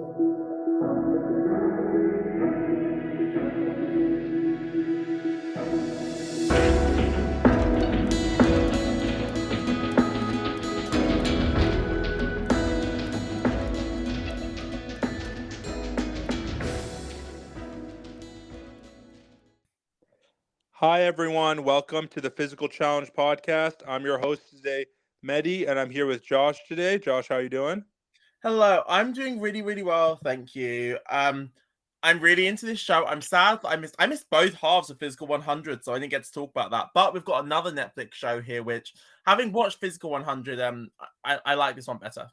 Hi, everyone. Welcome to the Physical Challenge Podcast. I'm your host today, Mehdi, and I'm here with Josh today. Josh, how are you doing? Hello, I'm doing really, really well, thank you. I'm really into this show. I'm sad that I missed both halves of Physical 100, so I didn't get to talk about that. But we've got another Netflix show here, which, having watched Physical 100, I like this one better.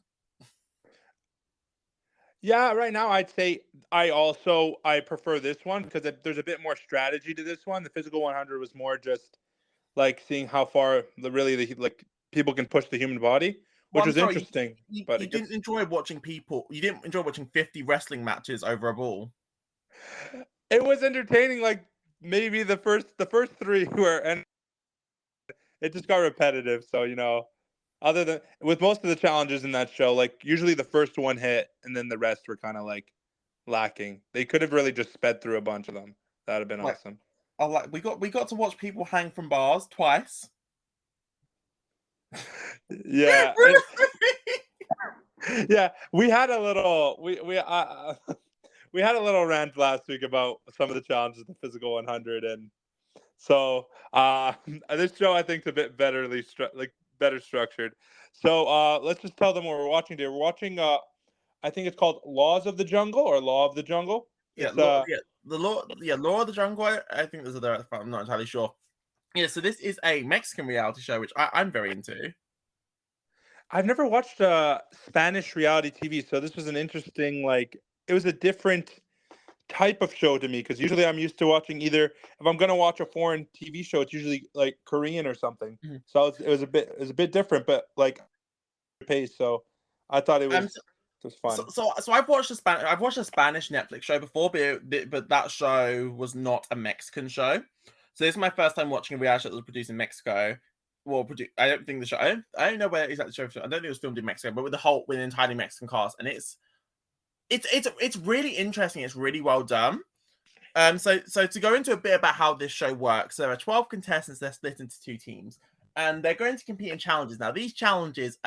Yeah, right now I'd say I prefer this one because there's a bit more strategy to this one. The Physical 100 was more just like seeing how far like people can push the human body, Well, which I'm was sorry, interesting. But you it didn't gets enjoy watching people. You didn't enjoy watching 50 wrestling matches over a ball. it was entertaining. Like maybe the first three were, and it just got repetitive. So other than with most of the challenges in that show, like usually the first one hit, and then the rest were kind of like lacking. They could have really just sped through a bunch of them. That'd have been Like, awesome. we got to watch people hang from bars twice. Yeah, yeah. We had a little we had a little rant last week about some of the challenges of the Physical 100, and so this show I think is a bit better structured. So let's just tell them what we're watching today. We're watching I think it's called Laws of the Jungle or Law of the Jungle. Yeah, It's Law of the Jungle. I think there's a direct. I'm not entirely sure. Yeah, so this is a Mexican reality show, which I'm very into. I've never watched Spanish reality TV, so this was an interesting it was a different type of show to me because usually I'm used to watching either if I'm gonna watch a foreign TV show, it's usually like Korean or something. Mhm. So it was a bit different, but like pace. So I thought Um, it was so, fun. so, so I've watched a Spanish Netflix show before, but that show was not a Mexican show. So this is my first time watching a reality show that was produced in Mexico. Well, I don't think the show. I don't know where exactly the show. I don't think it was filmed in Mexico, but with an entirely Mexican cast, and it's really interesting. It's really well done. So to go into a bit about how this show works, there are 12 contestants. They're split into two teams, and they're going to compete in challenges. Now, these challenges,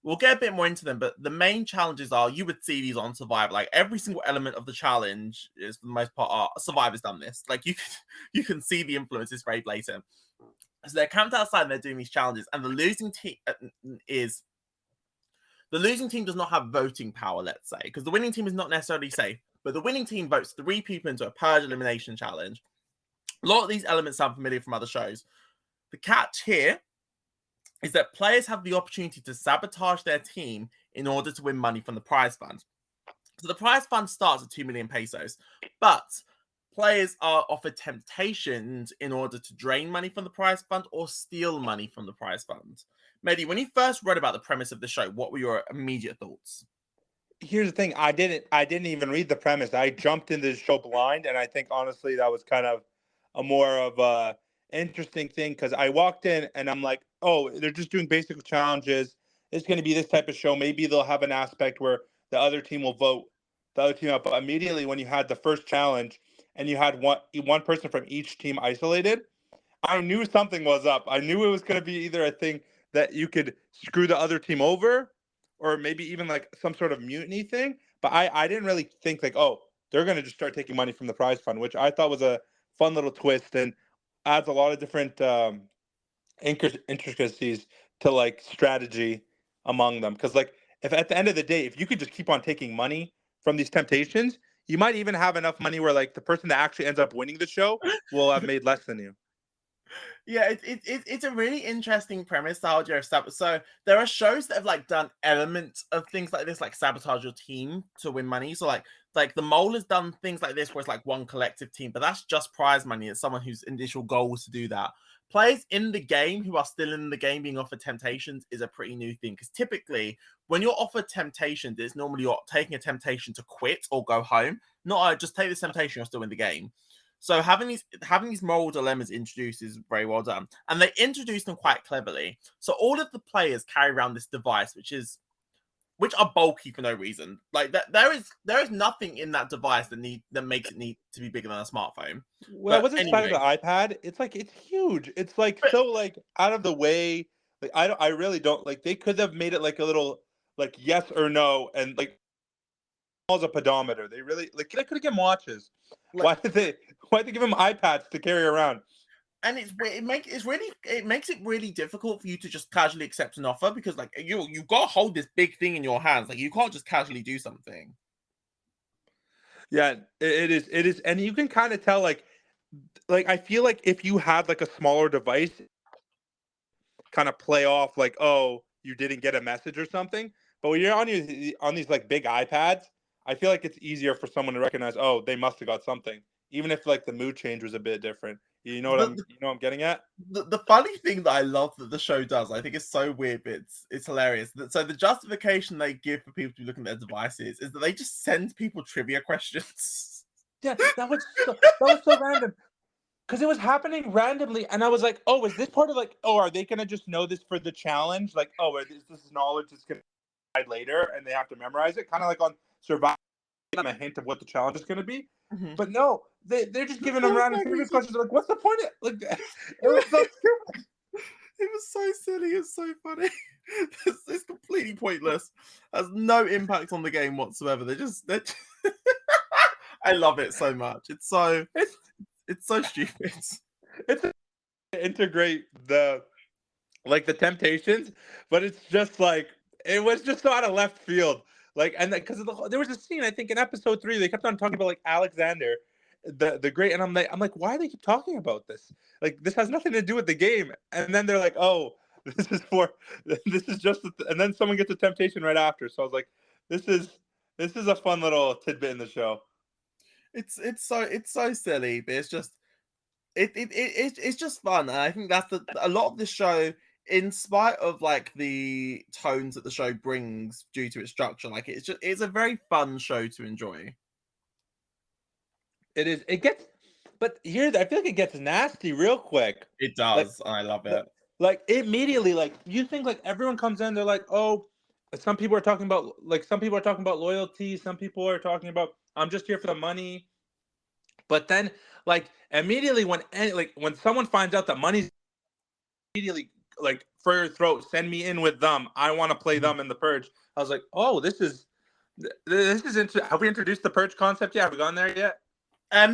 we'll get a bit more into them, but the main challenges are you would see these on Survivor. Like every single element of the challenge is for the most part are Survivor's done this. Like you can see the influence is very blatant. So they're camped outside and they're doing these challenges, and the losing team does not have voting power, let's say, because the winning team is not necessarily safe, but the winning team votes 3 people into a purge elimination challenge. A lot of these elements sound familiar from other shows. The catch here is that players have the opportunity to sabotage their team in order to win money from the prize fund. So the prize fund starts at 2 million pesos, but players are offered temptations in order to drain money from the prize fund or steal money from the prize fund. Mehdi, when you first read about the premise of the show, what were your immediate thoughts? Here's the thing: I didn't even read the premise. I jumped into the show blind, and I think honestly that was kind of a more of a interesting thing because I walked in and I'm like, oh, they're just doing basic challenges. It's going to be this type of show. Maybe they'll have an aspect where the other team will vote the other team up. But immediately when you had the first challenge and you had one person from each team isolated, I knew something was up. I knew it was going to be either a thing that you could screw the other team over, or maybe even like some sort of mutiny thing. But I didn't really think like, oh, they're going to just start taking money from the prize fund, which I thought was a fun little twist and adds a lot of different intricacies to like strategy among them. Because like if at the end of the day, if you could just keep on taking money from these temptations, you might even have enough money where like the person that actually ends up winning the show will have made less than you. Yeah, it's a really interesting premise, the whole of sabotage. So there are shows that have like done elements of things like this, like sabotage your team to win money. So like the mole has done things like this where it's like one collective team, but that's just prize money. It's someone whose initial goal was to do that. Players in the game who are still in the game being offered temptations is a pretty new thing because typically when you're offered temptations, it's normally you're taking a temptation to quit or go home. Not just take this temptation, you're still in the game. So having these moral dilemmas introduced is very well done, and they introduce them quite cleverly. So all of the players carry around this device, which is which are bulky for no reason. Like that, there is nothing in that device that makes it need to be bigger than a smartphone. What I But wasn't excited anyway, about the iPad, it's huge. It's like but so like out of the way. Like I really don't like they could have made it like a little like yes or no and like as a pedometer. They really like they could have given watches. like, Why did they give them iPads to carry around? and it makes it really difficult for you to just casually accept an offer because like you've got to hold this big thing in your hands. Like you can't just casually do something. Yeah, it is, and you can kind of tell like I feel like if you had like a smaller device, kind of play off like, oh, you didn't get a message or something. But when you're on these like big iPads, I feel like it's easier for someone to recognize, oh, they must have got something, even if like the mood change was a bit different. You know what The, I'm getting at? the funny thing that I love that the show does, I think it's so weird, but it's hilarious. So the justification they give for people to be looking at their devices is that they just send people trivia questions. Yeah, that was so random because it was happening randomly, and I was like, oh, is this part of like, oh, are they gonna just know this for the challenge? Like, oh, this is knowledge that's gonna be later, and they have to memorize it, kind of like on Survivor, them a hint of what the challenge is gonna be. Mhm. But no, they're just giving them Whole random thing trivia was just questions. Like, what's the point of like? It was so stupid. it was so silly. It's so funny. It's completely pointless. Has no impact on the game whatsoever. They're I love it so much. It's It's so stupid. it's to integrate the temptations, but it's just like it was just so out of left field. Like, and because there was a scene I think in episode 3 they kept on talking about like Alexander, the great, and I'm like, why do they keep talking about this? Like, this has nothing to do with the game. And then they're like, oh, this is just, and then someone gets a temptation right after. So I was like, this is this is a fun little tidbit in the show. It's so silly, but it's just it's just fun. And I think that's a lot of the show, in spite of like the tones that the show brings due to its structure, like it's a very fun show to enjoy. It is. It gets, but here I feel like it gets nasty real quick. It Like, does. I love like, it. like immediately, like you think like everyone comes in, they're like, oh, some people are talking about loyalty, some people are talking about I'm just here for the money. But then like immediately when someone finds out that money's immediately like for your throat, send me in with them. I want to play Mhm. them in the purge. I was like, oh, this is interesting. Have we introduced the purge concept yet? Have we gone there yet?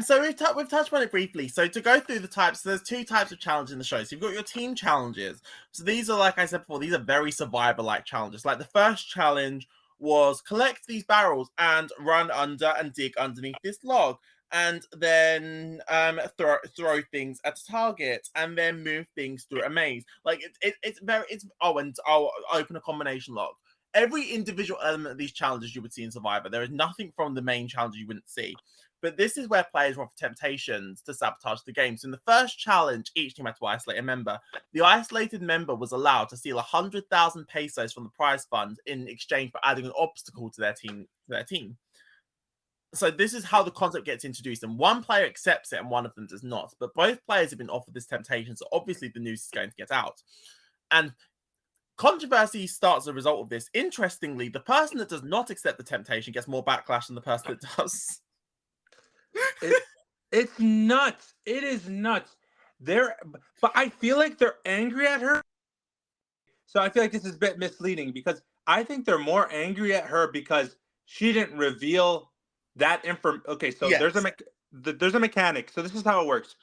So we've touched on it briefly. So to go through the types, so there's two types of challenges in the show. So you've got your team challenges. So these are, like I said before, these are very survivor-like challenges. Like the first challenge was collect these barrels and run under and dig underneath this log, and then throw things at a target, and then move things through a maze. Like it's and I'll open a combination log. Every individual element of these challenges you would see in Survivor. There is nothing from the main challenge you wouldn't see. But this is where players will have temptations to sabotage the game. So in the first challenge, each team had to isolate a member. The isolated member was allowed to steal 100,000 pesos from the prize fund in exchange for adding an obstacle to their team. So this is how the concept gets introduced, and one player accepts it and one of them does not. But both players have been offered this temptation, so obviously the news is going to get out. And controversy starts as a result of this. Interestingly, the person that does not accept the temptation gets more backlash than the person that does. It it's nuts. It is nuts. But I feel like they're angry at her. So I feel like this is a bit misleading because I think they're more angry at her because she didn't reveal that info. Okay, so Yes. there's a mechanic. So this is how it works.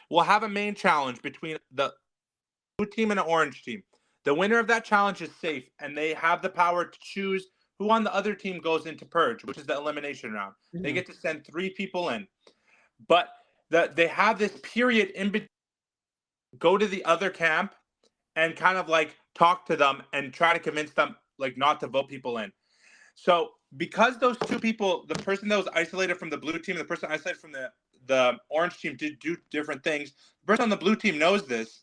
We'll have a main challenge between the blue team and an orange team. The winner of that challenge is safe, and they have the power to choose who on the other team goes into purge, which is the elimination round. They Mhm. get to send 3 people in. But they have this period in between, go to the other camp and kind of like talk to them and try to convince them like not to vote people in. So because those 2 people, the person that was isolated from the blue team and the person isolated from the orange team, did do different things. The person on the blue team knows this.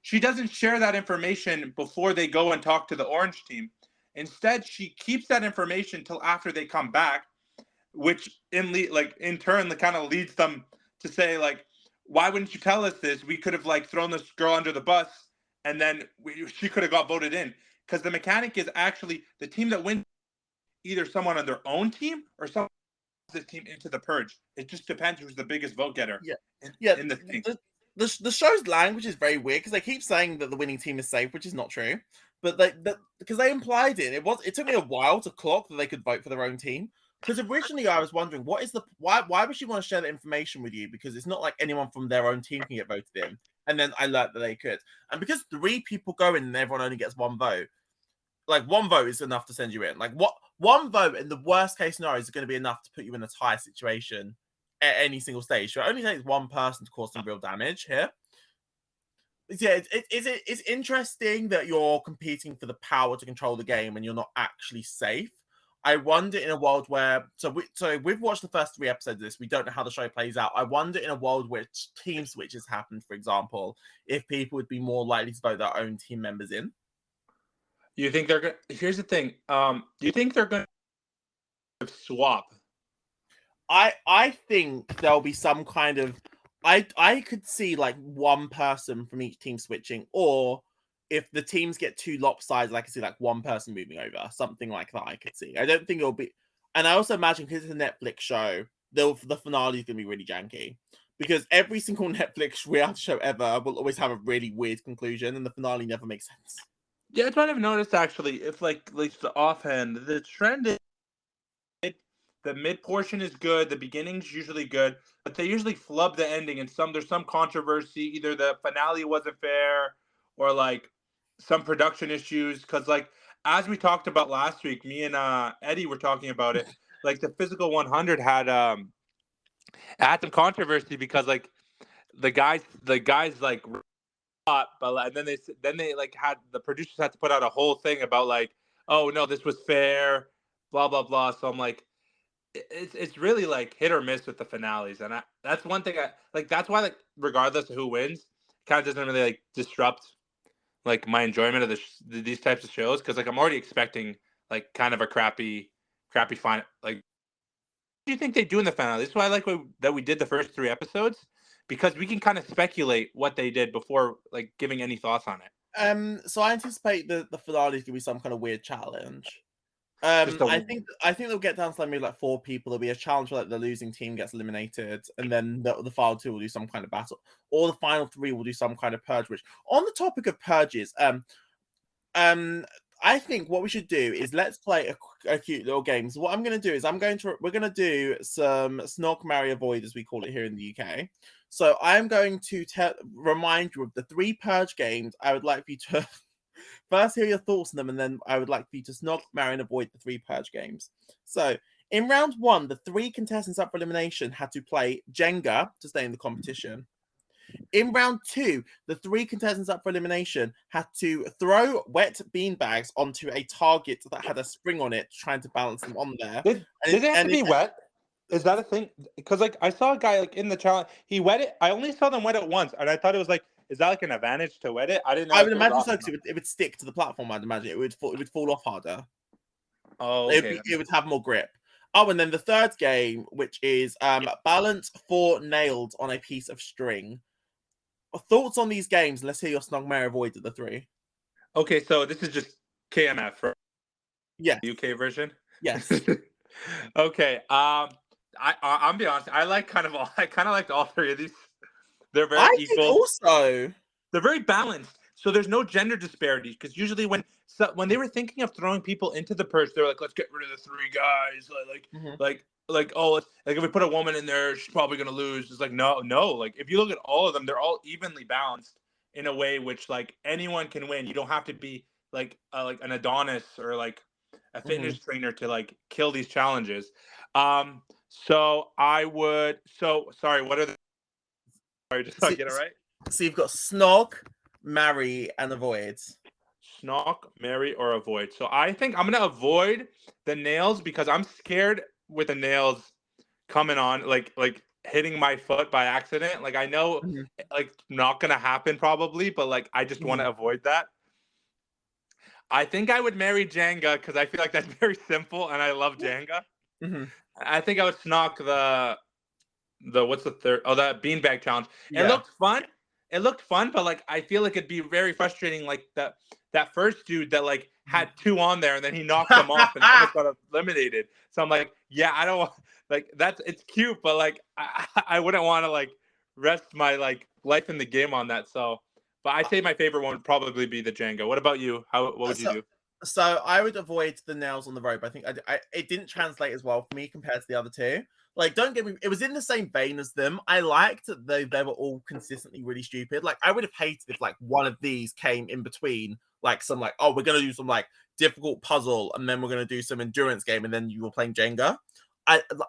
She doesn't share that information before they go and talk to the orange team. Instead, she keeps that information till after they come back, which in turn kind of leads them to say like, why wouldn't you tell us this? We could have like thrown this girl under the bus, and then she could have got voted in, because the mechanic is actually the team that wins either someone on their own team or someone the team into the purge. It just depends who's the biggest vote getter. Yeah, in, yeah. in the thing. The show's language is very weird because they keep saying that the winning team is safe, which is not true. But because they implied it, it took me a while to clock that they could vote for their own team. Because originally I was wondering why would she want to share the information with you? Because it's not like anyone from their own team can get voted in. And then I learned that they could. And because 3 people go in and everyone only gets 1 vote, like 1 vote is enough to send you in. Like one vote in the worst case scenario is going to be enough to put you in a tie situation at any single stage. So it only takes 1 person to cause some real damage here. Yeah, it's interesting that you're competing for the power to control the game and you're not actually safe. I wonder in a world where we've watched the first 3 episodes of this. We don't know how the show plays out. I wonder in a world where team switches happen, for example, if people would be more likely to vote their own team members in. You think they're gonna? Here's the thing. Do you think they're gonna swap? I think there'll be some kind of I could see like 1 person from each team switching, or if the teams get too lopsided, I could see like 1 person moving over, something like that. I could see. I don't think it'll be, and I also imagine because it's a Netflix show, the finale is gonna be really janky because every single Netflix reality show ever will always have a really weird conclusion, and the finale never makes sense. Yeah, that's what I've noticed actually. If like the offhand, the trend is the mid portion is good, the beginning's usually good, but they usually flub the ending, and there's some controversy. Either the finale wasn't fair, or like some production issues. Because like as we talked about last week, me and Eddie were talking about it. Like the Physical 100 had some controversy because like the guys like but and then they like had the producers had to put out a whole thing about like, oh no, this was fair, blah blah blah. So I'm like, it's really like hit or miss with the finales, and that's one thing I like. That's why like regardless of who wins, kind of doesn't really like disrupt like my enjoyment of these types of shows, because like I'm already expecting like kind of a crappy fine. Like, what do you think they do in the finale? This is why I like that we did the first 3 episodes, because we can kind of speculate what they did before like giving any thoughts on it. So I anticipate the finale is gonna be some kind of weird challenge. Just I think they'll get down to like maybe like 4 people. There'll be a challenge where like the losing team gets eliminated, and then the final 2 will do some kind of battle, or the final 3 will do some kind of purge. Which, on the topic of purges, I think what we should do is let's play a cute little game. So what I'm going to do is we're going to do some Snog, Marry, Avoid, as we call it here in the UK. So I'm going to remind you of the 3 purge games. I would like for you to first hear your thoughts on them, and then I would like for you to Snog, Marry, and Avoid the 3 purge games. So in round 1, the 3 contestants up for elimination had to play Jenga to stay in the competition. In round 2, the 3 contestants up for elimination had to throw wet beanbags onto a target that had a spring on it, trying to balance them on there. Did it have to be wet? Is that a thing? Because like I saw a guy like in the challenge, he wet it. I only saw them wet it once, and I thought it was like, is that like an advantage to wet it? I didn't know. I would imagine so, because it would stick to the platform. I'd imagine it would fall off harder. Oh, okay. It would have more grip. Oh, and then the 3rd game, which is balance 4 nails on a piece of string. Thoughts on these games? Let's hear your Snog, Marry, Avoid at the 3. Okay, so this is just KMF, right? Yeah. UK version. Yes. Okay. I'll be honest. I kind of liked all 3 of these. They're very equal. Also, they're very balanced. So there's no gender disparity, because usually when they were thinking of throwing people into the purge, they're like, let's get rid of the 3 guys. Like oh, like if we put a woman in there, she's probably gonna lose. It's like no. Like if you look at all of them, they're all evenly balanced in a way which like anyone can win. You don't have to be like an Adonis or like a fitness trainer to like kill these challenges. So I would. So sorry. What are the? Sorry, just so I get it right. So you've got Snog, Marry, and Avoid. Snog, marry, or avoid. So I think I'm gonna avoid the nails, because I'm scared with the nails coming on, like hitting my foot by accident. Like I know, like not gonna happen probably, but like I just want to avoid that. I think I would marry Jenga, because I feel like that's very simple, and I love Jenga. I think I would snog the what's the 3rd? Oh, that beanbag challenge. Yeah. It looked fun, it looked fun, but like I feel like it'd be very frustrating. Like that first dude that like had two on there and then he knocked them off and almost got eliminated. So I'm like, yeah, I don't want like it's cute, but like I wouldn't want to like rest my like life in the game on that. So, but I say my favorite one would probably be the Jenga. What about you? What would you do? So I would avoid the nails on the rope. I think it didn't translate as well for me compared to the other two. Like, don't get me, it was in the same vein as them. I liked that they were all consistently really stupid. Like, I would have hated if like one of these came in between, like some like, oh, we're gonna do some like difficult puzzle, and then we're gonna do some endurance game, and then you were playing Jenga.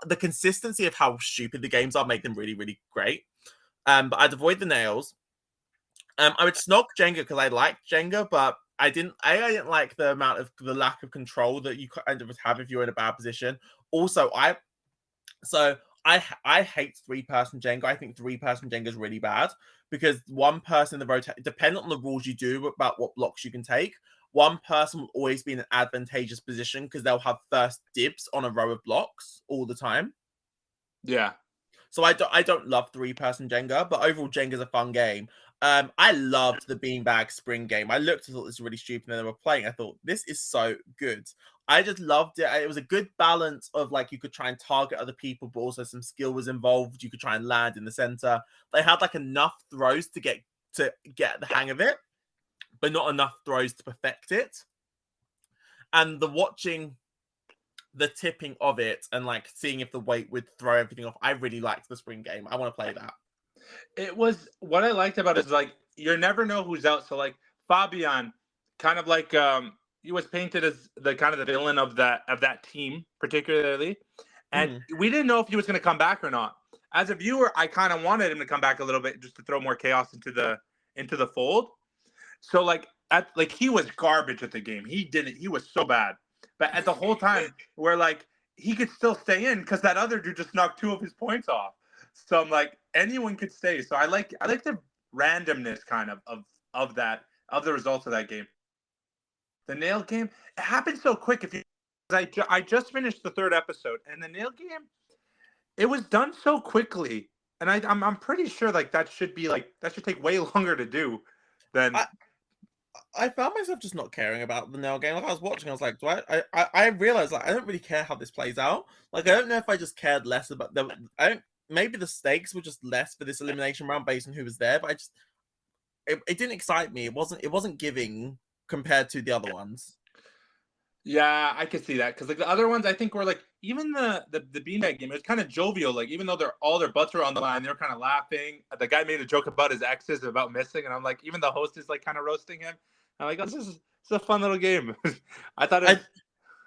The consistency of how stupid the games are make them really, really great. But I'd avoid the nails. I would snog Jenga because I liked Jenga, but I didn't like the lack of control that you kind of have if you're in a bad position. Also, I hate 3-person Jenga. I think 3-person Jenga is really bad because one person in the rotate, depending on the rules you do about what blocks you can take, one person will always be in an advantageous position because they'll have first dibs on a row of blocks all the time. Yeah. So I don't love 3-person Jenga, but overall Jenga's a fun game. I loved the beanbag spring game. I looked and thought this was really stupid, and they were playing. I thought this is so good. I just loved it. It was a good balance of like you could try and target other people, but also some skill was involved. You could try and land in the center. They had like enough throws to get the hang of it, but not enough throws to perfect it. And watching the tipping of it and like seeing if the weight would throw everything off, I really liked the spring game. I want to play that. It was what I liked about it is like you never know who's out. So like Fabian, kind of like he was painted as the kind of the villain of that team particularly, and we didn't know if he was going to come back or not. As a viewer, I kind of wanted him to come back a little bit just to throw more chaos into the fold. So like he was garbage at the game. He was so bad. But at the whole time, we're like he could still stay in because that other dude just knocked 2 of his points off. So I'm like, anyone could stay. So I like the randomness kind of the results of that game. The nail game, it happened so quick. I just finished the 3rd episode, and the nail game, it was done so quickly, and I'm pretty sure like that should take way longer to do than. I found myself just not caring about the nail game. Like I was watching, I was like, I realized like I don't really care how this plays out. Like I don't know if I just cared less about maybe the stakes were just less for this elimination round based on who was there, but it didn't excite me. It wasn't giving compared to the other ones. Yeah, I could see that because like the other ones, I think were like even the beanbag game. It was kind of jovial. Like even though all their butts were on the line, they were kind of laughing. The guy made a joke about his exes about missing, and I'm like, even the host is like kind of roasting him. I'm like, oh, this is a fun little game. I thought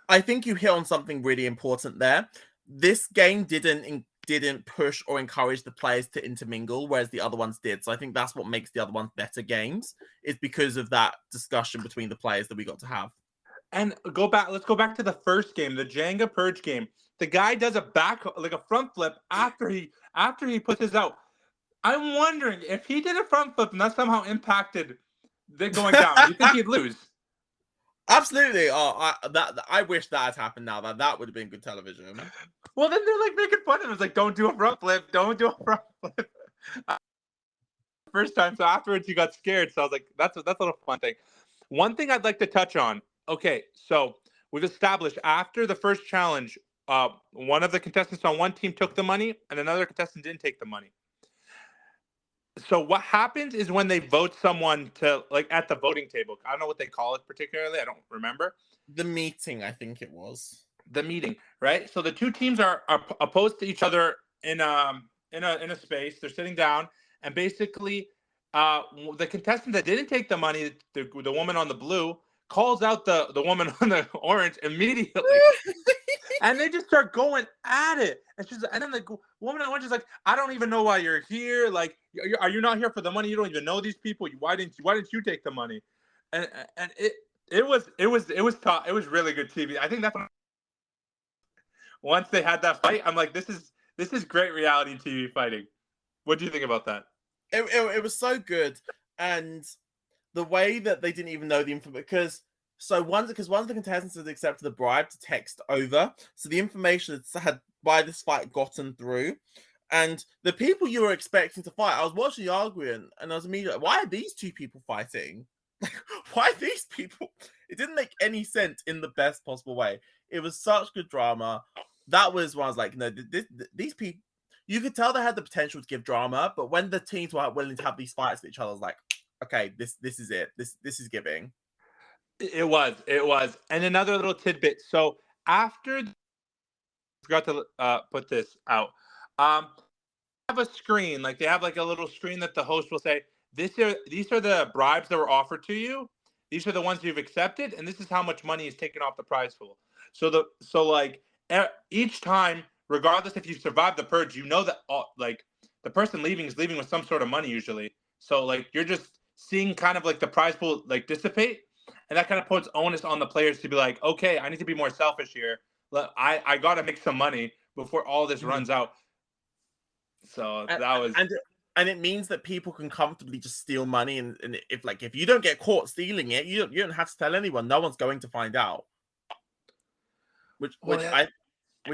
I think you hit on something really important there. This game didn't push or encourage the players to intermingle, whereas the other ones did. So I think that's what makes the other ones better games, is because of that discussion between the players that we got to have. And let's go back to the first game, the Jenga Purge game. The guy does a front flip after he puts his out. I'm wondering if he did a front flip and that somehow impacted the going down. Do you think he'd lose? Absolutely. Oh, I wish that had happened now. That would have been good television. Well, then they're like making fun of him. It's like, don't do a front flip. Don't do a front flip. First time. So afterwards, he got scared. So I was like, that's a little fun thing. One thing I'd like to touch on. Okay, so we've established after the first challenge, one of the contestants on one team took the money and another contestant didn't take the money. So what happens is when they vote someone to like at the voting table. I don't know what they call it particularly. I don't remember. The meeting, I think it was. The meeting, right? So the two teams are opposed to each other in a space. They're sitting down, and basically, the contestant that didn't take the money, the woman on the blue, calls out the woman on the orange immediately. And they just start going at it. And then the woman on orange is like, I don't even know why you're here. Like, are you not here for the money? You don't even know these people. Why didn't you take the money? And it was tough. It was really good TV. I think that's once they had that fight, I'm like, this is great reality TV fighting. What do you think about that? It was so good, and the way that they didn't even know the information because one of the contestants had accepted the bribe to text over, so the information had by this fight gotten through, And the people you were expecting to fight, I was watching the argument and I was immediately like, why are these two people fighting? Why are these people? It didn't make any sense in the best possible way. It was such good drama. That was when I was like, no, these people, you could tell they had the potential to give drama, but when the teams were willing to have these fights with each other, I was like, okay, this is it. This is giving. It was. And another little tidbit. So after, forgot to put this out. Have a screen, like they have like a little screen that the host will say, these are the bribes that were offered to you. These are the ones you've accepted, and this is how much money is taken off the prize pool. So like each time, regardless if you survive the purge, you know that like the person leaving is leaving with some sort of money usually. So like you're just seeing kind of like the prize pool like dissipate, and that kind of puts onus on the players to be like, okay, I need to be more selfish here. I got to make some money before all this runs out. So that was, and it means that people can comfortably just steal money, and if you don't get caught stealing it, you don't have to tell anyone. No one's going to find out. Which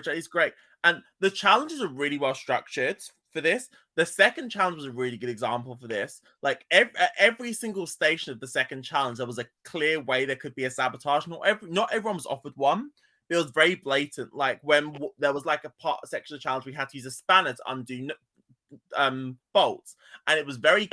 is great. And the challenges are really well structured for this. The second challenge was a really good example for this. Like every single station of the second challenge, there was a clear way there could be a sabotage. Not everyone was offered one. It was very blatant. Like when there was like a section of the challenge, we had to use a spanner to undo bolts, and it was very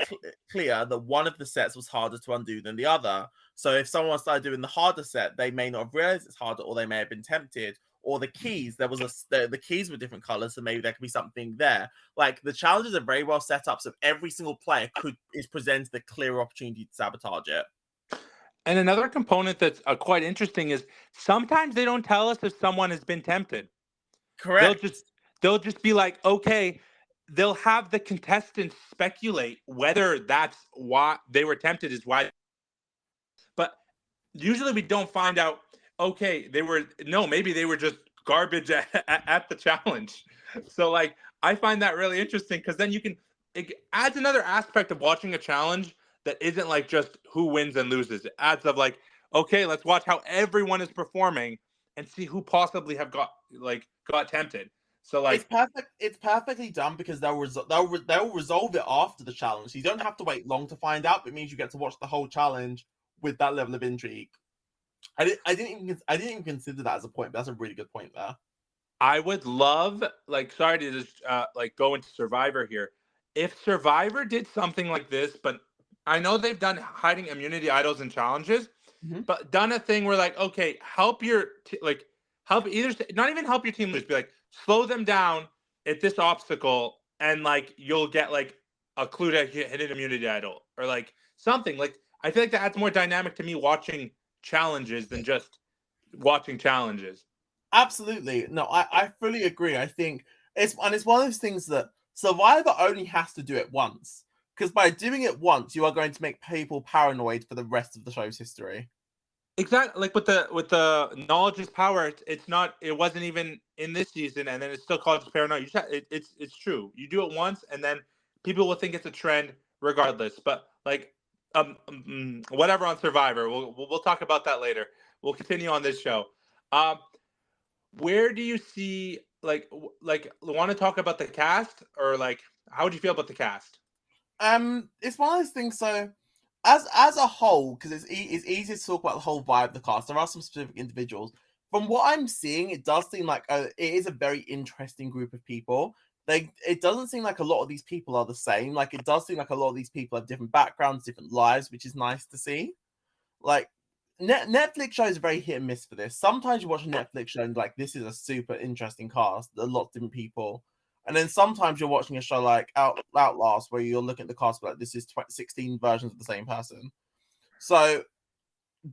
clear that one of the sets was harder to undo than the other. So if someone started doing the harder set, they may not have realized it's harder, or they may have been tempted. Or the keys, the keys were different colors, so maybe there could be something there. Like the challenges are very well set up, so every single player is presented a clear opportunity to sabotage it. And another component that's quite interesting is sometimes they don't tell us if someone has been tempted. Correct. They'll just be like, okay, they'll have the contestants speculate whether that's why they were tempted is why. But usually we don't find out, okay, maybe they were just garbage at the challenge. So like, I find that really interesting because then it adds another aspect of watching a challenge that isn't like just who wins and loses. It adds of like, okay, let's watch how everyone is performing and see who possibly got tempted. So like, it's perfect. It's perfectly done because they'll resolve it after the challenge. So you don't have to wait long to find out. But it means you get to watch the whole challenge with that level of intrigue. I didn't even consider that as a point, but that's a really good point there. I would love, like, sorry to just like go into Survivor here. If Survivor did something like this, but I know they've done hiding immunity idols and challenges, but done a thing where like, okay, help not even help your team lose, be like, slow them down at this obstacle, and like you'll get like a clue to hit an immunity idol or like something. Like I feel like that adds more dynamic to me watching challenges than just watching challenges. Absolutely. No, I fully agree. I think it's one of those things that Survivor only has to do it once. Because by doing it once, you are going to make people paranoid for the rest of the show's history. Exactly, like with the knowledge is power. It wasn't even in this season, and then it's still called paranoia. It's true. You do it once, and then people will think it's a trend regardless. But like, whatever on Survivor, we'll talk about that later. We'll continue on this show. Where do you see like want to talk about the cast, or like how would you feel about the cast? It's one of those things. So, as a whole, because it's easy to talk about the whole vibe of the cast. There are some specific individuals. From what I'm seeing, it does seem like it is a very interesting group of people. It doesn't seem like a lot of these people are the same. Like it does seem like a lot of these people have different backgrounds, different lives, which is nice to see. Like Netflix shows are very hit and miss for this. Sometimes you watch a Netflix show and like this is a super interesting cast, a lot of different people. And then sometimes you're watching a show like Outlast, where you're looking at the cast, like this is 16 versions of the same person. So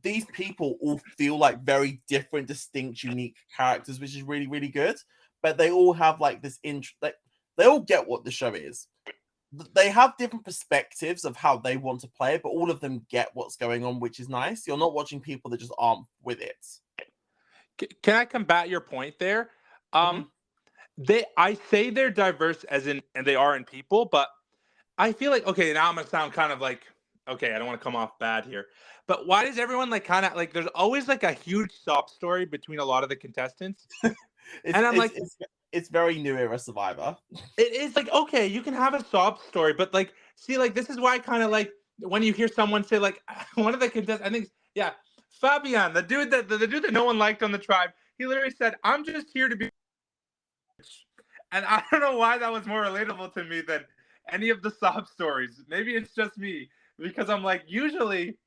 these people all feel like very different, distinct, unique characters, which is really, really good. But they all have like this they all get what the show is. They have different perspectives of how they want to play it, but all of them get what's going on, which is nice. You're not watching people that just aren't with it. Can I combat your point there? I say they're diverse and they are in people, but I feel like, okay, now I'm gonna sound kind of like, okay, I don't want to come off bad here, but why does everyone like kind of like there's always like a huge sob story between a lot of the contestants, and I'm like, it's very new era Survivor. It is like, okay, you can have a sob story, but like, see, like, this is why I kind of like when you hear someone say, like, one of the contestants, I think, yeah, Fabian, the dude that no one liked on the tribe, he literally said, I'm just here to be rich. And I don't know why that was more relatable to me than any of the sob stories. Maybe it's just me because I'm like, usually,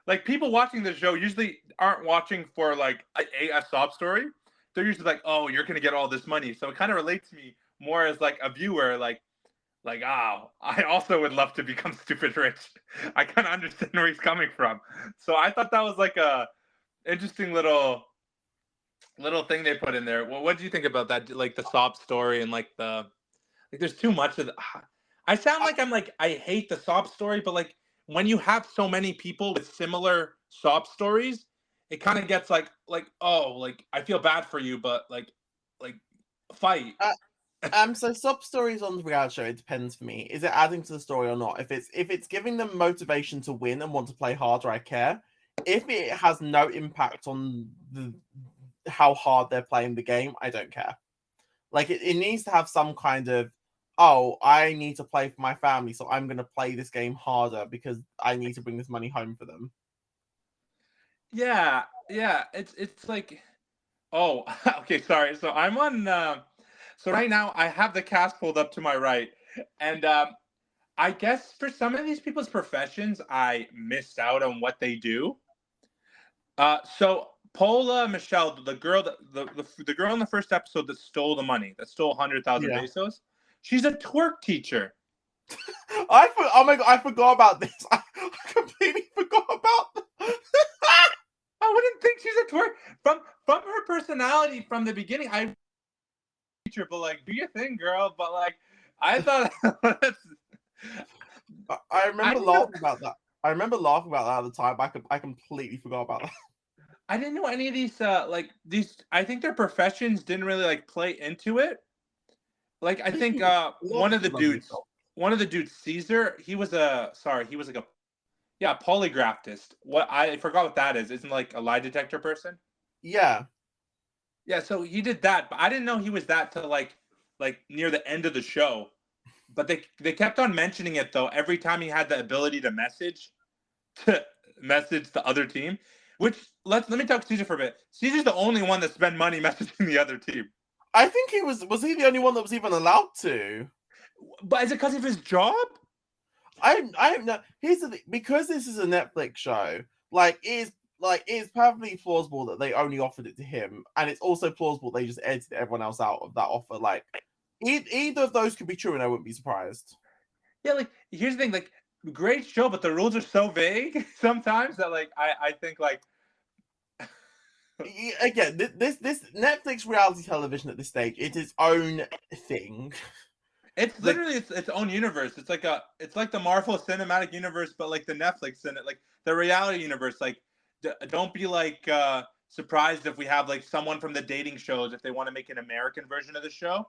like, people watching the show usually aren't watching for like a sob story. They're usually like, oh, you're gonna get all this money. So it kind of relates to me more as like a viewer, like, oh, I also would love to become stupid rich. I kind of understand where he's coming from. So I thought that was like a interesting little thing they put in there. Well, what do you think about that? Like the sob story and like there's too much of the. I sound like I'm like I hate the sob story, but like when you have so many people with similar sob stories, it kind of gets like oh, like I feel bad for you, but like fight. So sub stories on the reality show, it depends for me. Is it adding to the story or not? If it's giving them motivation to win and want to play harder, I care. If it has no impact on how hard they're playing the game, I don't care. Like it needs to have some kind of, oh, I need to play for my family, so I'm gonna play this game harder because I need to bring this money home for them. Yeah, yeah. It's like oh, okay, sorry. So I'm on. So right now I have the cast pulled up to my right, and I guess for some of these people's professions, I missed out on what they do. So Paula Michelle, the girl the girl in the first episode that stole the money, that stole 100,000 Yeah. pesos, she's a twerk teacher. Oh my god, I forgot about this. I completely forgot about that. I wouldn't think she's a twerk from her personality from the beginning. I teacher, but like, do your thing, girl. But like, I thought I I remember didn't know laughing about that. I remember laughing about that at the time. I completely forgot about that. I didn't know any of these like these. I think their professions didn't really like play into it. Like I They think do. A lot one of of the people love dudes, yourself. Caesar, he was a sorry, he was like a yeah polygraphist. What I forgot what that is. Isn't like a lie detector person? Yeah. Yeah, so he did that, but I didn't know he was that till like near the end of the show. But they kept on mentioning it though every time he had the ability to message the other team. Which let me talk to Caesar for a bit. Caesar's the only one that spent money messaging the other team. I think he was he the only one that was even allowed to? But is it because of his job? I don't know. Here's the thing, because this is a Netflix show, it's perfectly plausible that they only offered it to him, and it's also plausible they just edited everyone else out of that offer. Like either of those could be true, and I wouldn't be surprised. Yeah, like here's the thing, like great show, but the rules are so vague sometimes that like I think like Again, this Netflix reality television at this stage, it's its own thing. it's Like, literally its own universe. It's like the Marvel Cinematic Universe, but like the Netflix in it, like the reality universe. Like don't be like surprised if we have like someone from the dating shows if they want to make an American version of the show.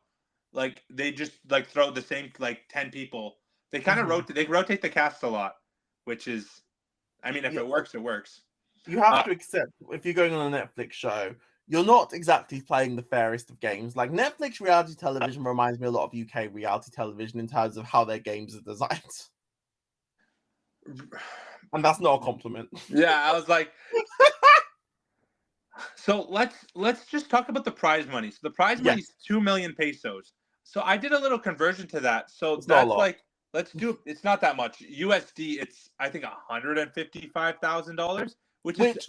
Like they just like throw the same like 10 people. They kind of rotate the cast a lot, which is I mean if yeah, it works, it works. you have Uh, to accept if you're going on a Netflix show, you're not exactly playing the fairest of games. Like Netflix reality television reminds me a lot of UK reality television in terms of how their games are designed. And that's not a compliment. yeah, I was like so let's just talk about the prize money. So the prize money Yes, is 2 million pesos. So I did a little conversion to that. So it's not a that's lot. like let's do it's not that much. USD it's I think $155,000, which is Which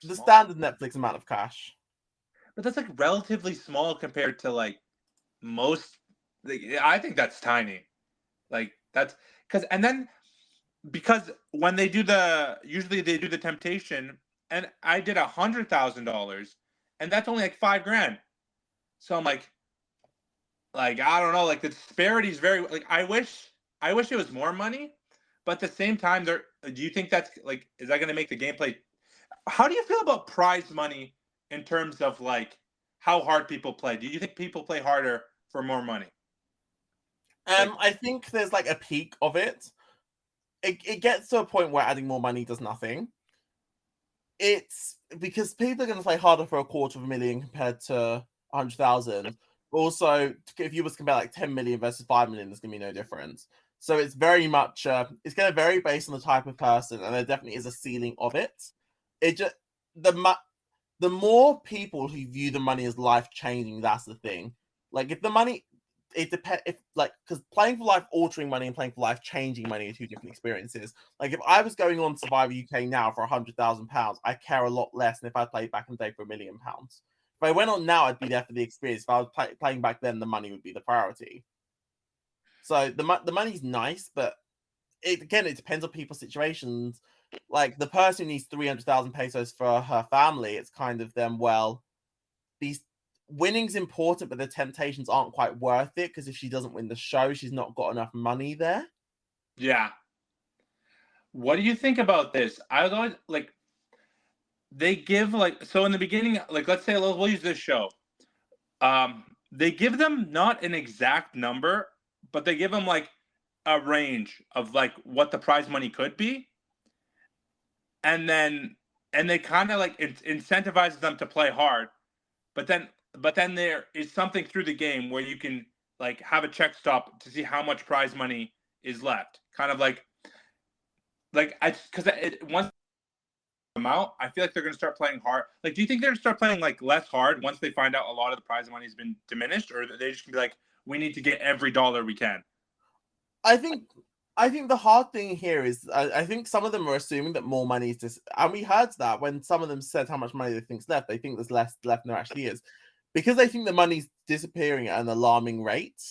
the small. standard Netflix amount of cash. But that's like relatively small compared to like most like, I think that's tiny. Like that's cuz and then because when they do usually they do the temptation and I did $100,000 and that's only like 5 grand. So I'm like I don't know, like the disparity is very like I wish it was more money, but at the same time, there. Do you think that's like is that going to make the gameplay? How do you feel about prize money in terms of like how hard people play? Do you think people play harder for more money? Like I think there's like a peak of it. It gets to a point where adding more money does nothing. It's because people are going to play harder for $250,000 compared to 100,000. Also, if you was compare like 10 million versus 5 million, there's gonna be no difference. So it's very much it's going to vary based on the type of person, and there definitely is a ceiling of it. It just the more people who view the money as life changing, that's the thing. Like if the money, it depends. If like because playing for life altering money and playing for life changing money are two different experiences. Like if I was going on Survivor UK now for £100,000, I care a lot less than if I played back in the day for £1,000,000. If I went on now, I'd be there for the experience. If I was playing back then, the money would be the priority. So the money's nice, but it depends on people's situations. Like the person who needs 300,000 pesos for her family, it's kind of them. Well, these winning's important, but the temptations aren't quite worth it because if she doesn't win the show, she's not got enough money there. Yeah. What do you think about this? I was always like, they give like so in the beginning, like let's say we'll use this show. They give them not an exact number, but they give them like a range of like what the prize money could be, and they kind of like incentivizes them to play hard, but then there is something through the game where you can like have a check stop to see how much prize money is left, kind of like I because it once out, I feel like they're going to start playing hard. Like, do you think they're going to start playing like less hard once they find out a lot of the prize money has been diminished, or they just going to be like, we need to get every dollar we can? I think the hard thing here is I think some of them are assuming that more money is just, and we heard that when some of them said how much money they think's left, they think there's less left than there actually is, because they think the money's disappearing at an alarming rate.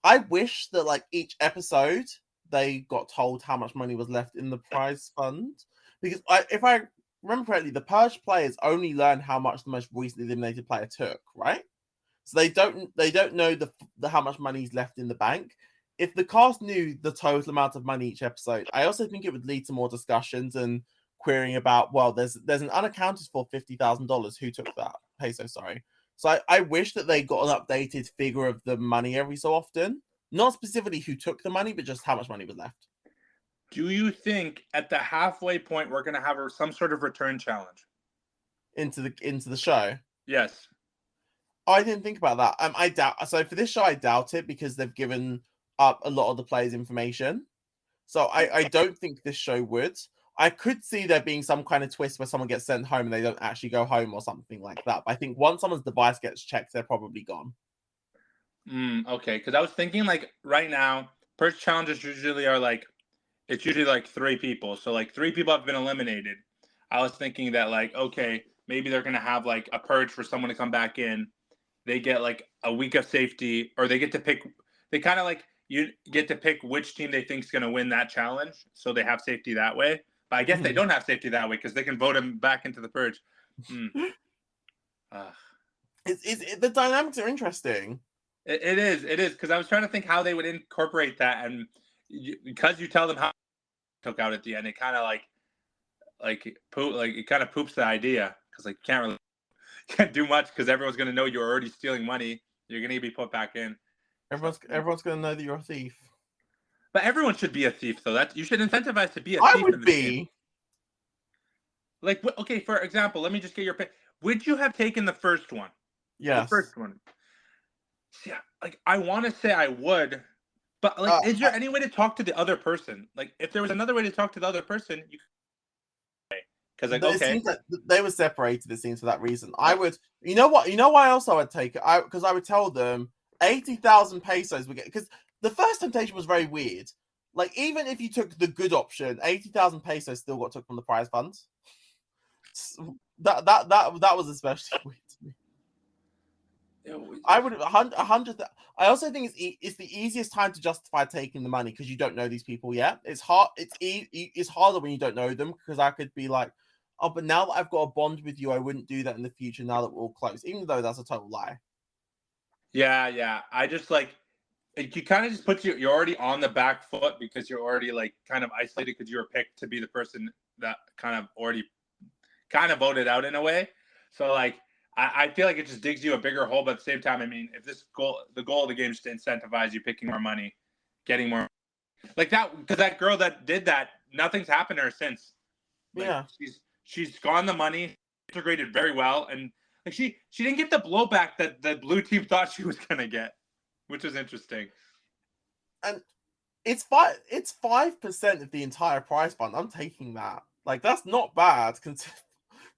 I wish that like each episode they got told how much money was left in the prize fund, because if I remember correctly, the purge players only learn how much the most recently eliminated player took, right? So they don't know the how much money is left in the bank. If the cast knew the total amount of money each episode, I also think it would lead to more discussions and querying about, well, there's an unaccounted for $50,000 who took that peso, sorry. So I wish that they got an updated figure of the money every so often, not specifically who took the money, but just how much money was left. Do you think at the halfway point we're going to have some sort of return challenge into the show? Yes. Oh, I didn't think about that. I doubt. So for this show, I doubt it because they've given up a lot of the players' information. So I don't think this show would. I could see there being some kind of twist where someone gets sent home and they don't actually go home or something like that. But I think once someone's device gets checked, they're probably gone. Okay, because I was thinking like right now, purge challenges usually are like, it's usually like 3 people. So like 3 people have been eliminated. I was thinking that like, okay, maybe they're gonna have like a purge for someone to come back in. They get like a week of safety, or they get to pick. They kind of like you get to pick which team they think is gonna win that challenge, so they have safety that way. But I guess they don't have safety that way because they can vote them back into the purge. The dynamics are interesting. It is because I was trying to think how they would incorporate that, and because you tell them how took out at the end, it kind of like it kind of poops the idea because like you can't do much because everyone's gonna know you're already stealing money. You're gonna be put back in. Everyone's gonna know that you're a thief. But everyone should be a thief, though. You should incentivize to be a thief. I would be. Game. Like, okay, for example, let me just get your pick. Would you have taken the first one? Yes. The first one. Yeah, like I want to say I would, but like, is there any way to talk to the other person? Like, if there was another way to talk to the other person, you could. Because like, okay, seems like they were separated. It seems for that reason. I would. You know what? You know why else I would take it? Because I would tell them 80,000 pesos would get, because the first temptation was very weird. Like even if you took the good option, 80,000 pesos still got took from the prize funds. That was especially weird to me. I would 100. I also think it's the easiest time to justify taking the money because you don't know these people yet. It's hard. It's harder when you don't know them, because I could be like, oh, but now that I've got a bond with you, I wouldn't do that in the future. Now that we're all close, even though that's a total lie. Yeah. I just like you kind of just put you're already on the back foot because you're already like kind of isolated because you were picked to be the person that kind of already kind of voted out in a way. So like. I feel like it just digs you a bigger hole, but at the same time, I mean, if the goal of the game is to incentivize you picking more money, getting more, like that, because that girl that did that, nothing's happened to her since. Like, yeah, she's gone the money, integrated very well, and Like she didn't get the blowback that the blue team thought she was gonna get, which is interesting. And it's 5% of the entire prize fund. I'm taking that. Like that's not bad to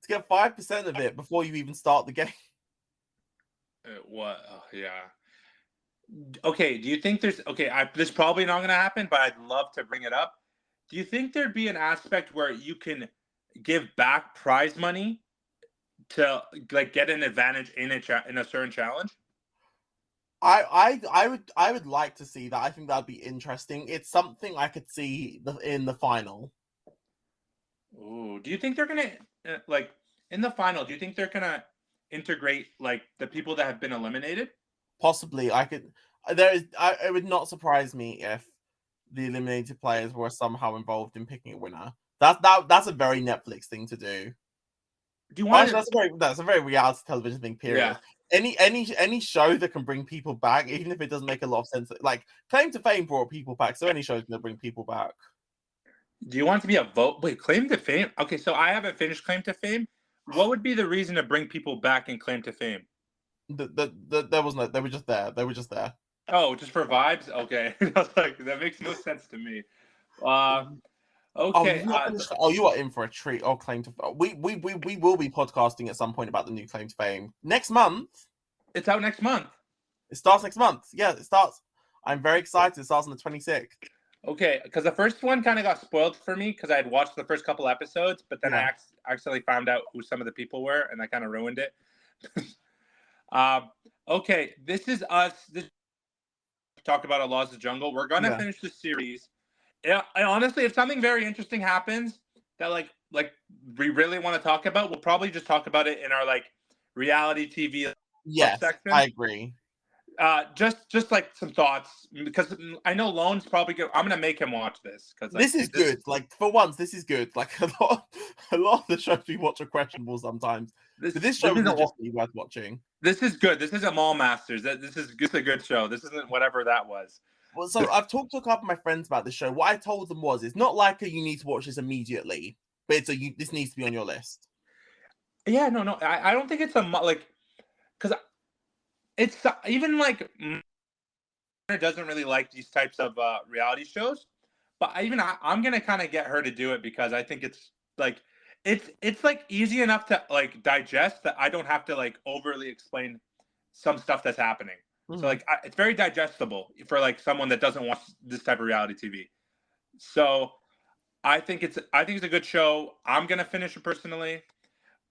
get 5% of it before you even start the game. What? Oh, yeah. Okay. Do you think there's okay? This is probably not gonna happen, but I'd love to bring it up. Do you think there'd be an aspect where you can give back prize money to like get an advantage in a certain challenge? I would like to see that. I think that'd be interesting. It's something I could see in the final. Ooh, do you think they're gonna like in the final? Do you think they're gonna integrate like the people that have been eliminated? Possibly, I could. It would not surprise me if the eliminated players were somehow involved in picking a winner. That's a very Netflix thing to do. Do you want? That's a very reality television thing. Period. Yeah. Any show that can bring people back, even if it doesn't make a lot of sense. Like Claim to Fame brought people back, so any show's gonna bring people back. Do you want it to be a vote? Wait, Claim to Fame? Okay, so I haven't finished Claim to Fame. What would be the reason to bring people back in Claim to Fame? There was no. They were just there. They were just there. Oh, just for vibes? Okay. I was like, that makes no sense to me. Okay. You are in for a treat. Oh, Claim to Fame. We will be podcasting at some point about the new Claim to Fame next month. It's out next month. It starts next month. Yeah, it starts. I'm very excited. It starts on the 26th. Okay, because the first one kind of got spoiled for me because I had watched the first couple episodes, but then I accidentally found out who some of the people were, and that kind of ruined it. Okay, this is us. Talk about Laws of the Jungle. We're gonna finish the series. Yeah, honestly, if something very interesting happens that like we really want to talk about, we'll probably just talk about it in our like reality TV section. I agree. Just like some thoughts because I know Lone's probably good. I'm gonna make him watch this because this is good. Like for once, this is good. Like a lot of the shows we watch are questionable sometimes. But this show is legitimately worth watching. This is good. This isn't Mall Masters. This is a good show. This isn't whatever that was. Well, so I've talked to a couple of my friends about this show. What I told them was, it's not like you need to watch this immediately, but this needs to be on your list. Yeah, no, I don't think it's like because it's even like doesn't really like these types of reality shows, but I'm gonna kind of get her to do it because I think it's like it's like easy enough to like digest that I don't have to like overly explain some stuff that's happening. So like it's very digestible for like someone that doesn't watch this type of reality TV. So I think it's a good show. I'm gonna finish it personally,